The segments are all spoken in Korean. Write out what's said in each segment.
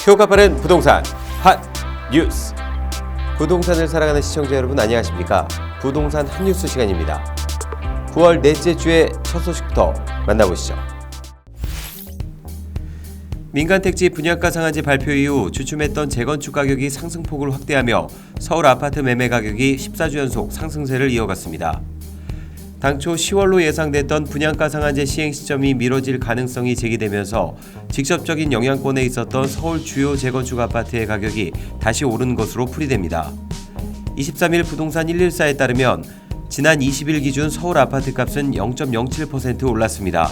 효과 빠른 부동산 핫 뉴스. 부동산을 사랑하는 시청자 여러분 안녕하십니까? 부동산 핫 뉴스 시간입니다. 9월 넷째 주의 첫 소식부터 만나보시죠. 민간택지 분양가 상한제 발표 이후 주춤했던 재건축 가격이 상승폭을 확대하며 서울 아파트 매매 가격이 14주 연속 상승세를 이어갔습니다. 당초 10월로 예상됐던 분양가 상한제 시행 시점이 미뤄질 가능성이 제기되면서 직접적인 영향권에 있었던 서울 주요 재건축 아파트의 가격이 다시 오른 것으로 풀이됩니다. 23일 부동산 114에 따르면 지난 20일 기준 서울 아파트 값은 0.07% 올랐습니다.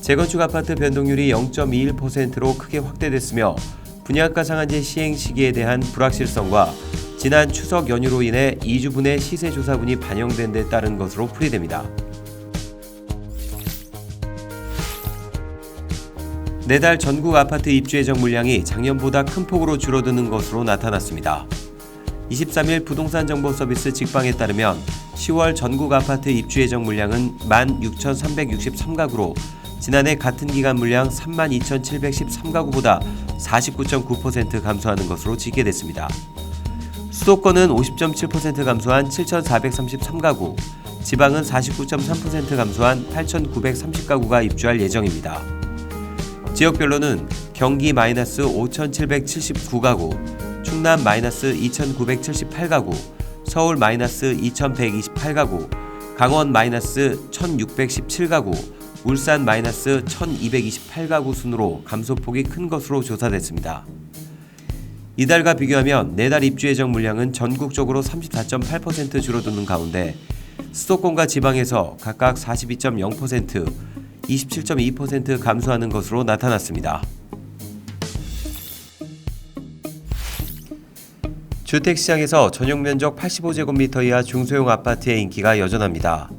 재건축 아파트 변동률이 0.21%로 크게 확대됐으며 분양가 상한제 시행 시기에 대한 불확실성과 지난 추석 연휴로 인해 2주분의 시세 조사분이 반영된 데 따른 것으로 풀이됩니다. 내달 전국 아파트 입주 예정 물량이 작년보다 큰 폭으로 줄어드는 것으로 나타났습니다. 23일 부동산 정보 서비스 직방에 따르면 10월 전국 아파트 입주 예정 물량은 16,363가구로 지난해 같은 기간 물량 32,713가구보다 49.9% 감소하는 것으로 집계됐습니다. 수도권은 50.7% 감소한 7,433가구, 지방은 49.3% 감소한 8,930가구가 입주할 예정입니다. 지역별로는 경기 마이너스 5,779가구, 충남 마이너스 2,978가구, 서울 마이너스 2,128가구, 강원 마이너스 1,617가구, 울산 마이너스 1,228가구 순으로 감소폭이 큰 것으로 조사됐습니다. 이달과 비교하면 내달 입주 예정 물량은 전국적으로 34.8% 줄어드는 가운데 수도권과 지방에서 각각 42.0%, 27.2% 감소하는 것으로 나타났습니다. 주택시장에서 전용 면적 85제곱미터 이하 중소형 아파트의 인기가 여전합니다.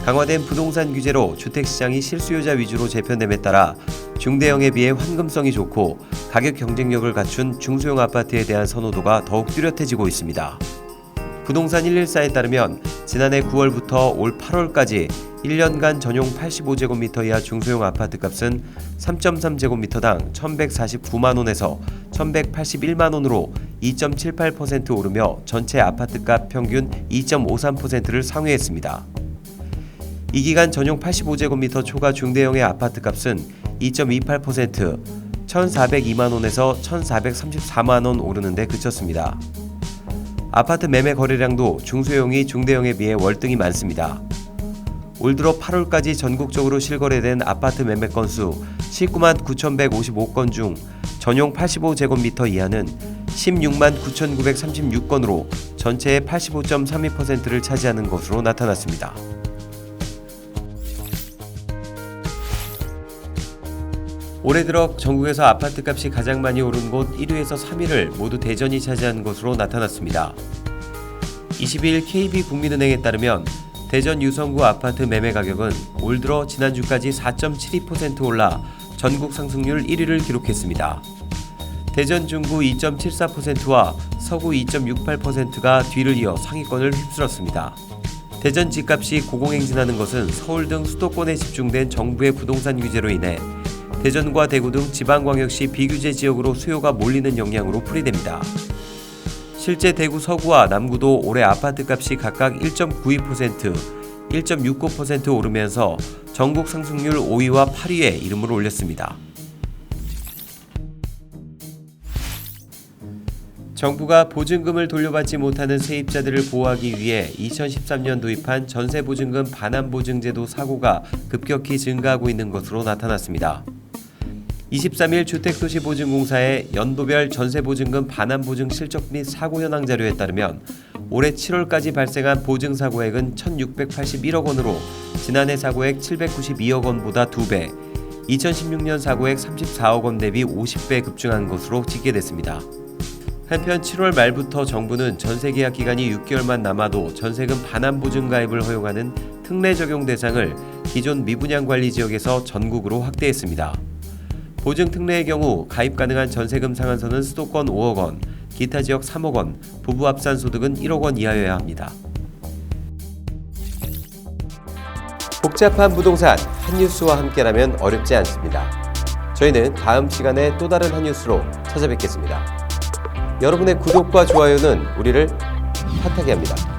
강화된 부동산 규제로 주택시장이 실수요자 위주로 재편됨에 따라 중대형에 비해 환금성이 좋고 가격 경쟁력을 갖춘 중소형 아파트에 대한 선호도가 더욱 뚜렷해지고 있습니다. 부동산 114에 따르면 지난해 9월부터 올 8월까지 1년간 전용 85제곱미터 이하 중소형 아파트 값은 3.3제곱미터당 1,149만원에서 1,181만원으로 2.78% 오르며 전체 아파트값 평균 2.53%를 상회했습니다. 이 기간 전용 85제곱미터 초과 중대형의 아파트 값은 2.28%, 1,402만원에서 1,434만원 오르는 데 그쳤습니다. 아파트 매매 거래량도 중소형이 중대형에 비해 월등히 많습니다. 올 들어 8월까지 전국적으로 실거래된 아파트 매매 건수 19만 9,155건 중 전용 85제곱미터 이하는 16만 9,936건으로 전체의 85.32%를 차지하는 것으로 나타났습니다. 올해 들어 전국에서 아파트값이 가장 많이 오른 곳 1위에서 3위를 모두 대전이 차지한 것으로 나타났습니다. 22일 KB국민은행에 따르면 대전 유성구 아파트 매매 가격은 올 들어 지난주까지 4.72% 올라 전국 상승률 1위를 기록했습니다. 대전 중구 2.74%와 서구 2.68%가 뒤를 이어 상위권을 휩쓸었습니다. 대전 집값이 고공행진하는 것은 서울 등 수도권에 집중된 정부의 부동산 규제로 인해 대전과 대구 등 지방광역시 비규제 지역으로 수요가 몰리는 영향으로 풀이됩니다. 실제 대구 서구와 남구도 올해 아파트값이 각각 1.92%, 1.69% 오르면서 전국 상승률 5위와 8위에 이름을 올렸습니다. 정부가 보증금을 돌려받지 못하는 세입자들을 보호하기 위해 2013년 도입한 전세보증금 반환보증제도 사고가 급격히 증가하고 있는 것으로 나타났습니다. 23일 주택도시보증공사의 연도별 전세보증금 반환보증 실적 및 사고 현황 자료에 따르면 올해 7월까지 발생한 보증사고액은 1,681억 원으로 지난해 사고액 792억 원보다 2배, 2016년 사고액 34억 원 대비 50배 급증한 것으로 집계됐습니다. 한편 7월 말부터 정부는 전세계약 기간이 6개월만 남아도 전세금 반환보증 가입을 허용하는 특례 적용 대상을 기존 미분양관리지역에서 전국으로 확대했습니다. 보증 특례의 경우 가입 가능한 전세금 상한선은 수도권 5억 원, 기타 지역 3억 원, 부부 합산 소득은 1억 원 이하여야 합니다. 복잡한 부동산 한 뉴스와 함께라면 어렵지 않습니다. 저희는 다음 시간에 또 다른 한 뉴스로 찾아뵙겠습니다. 여러분의 구독과 좋아요는 우리를 핫하게 합니다.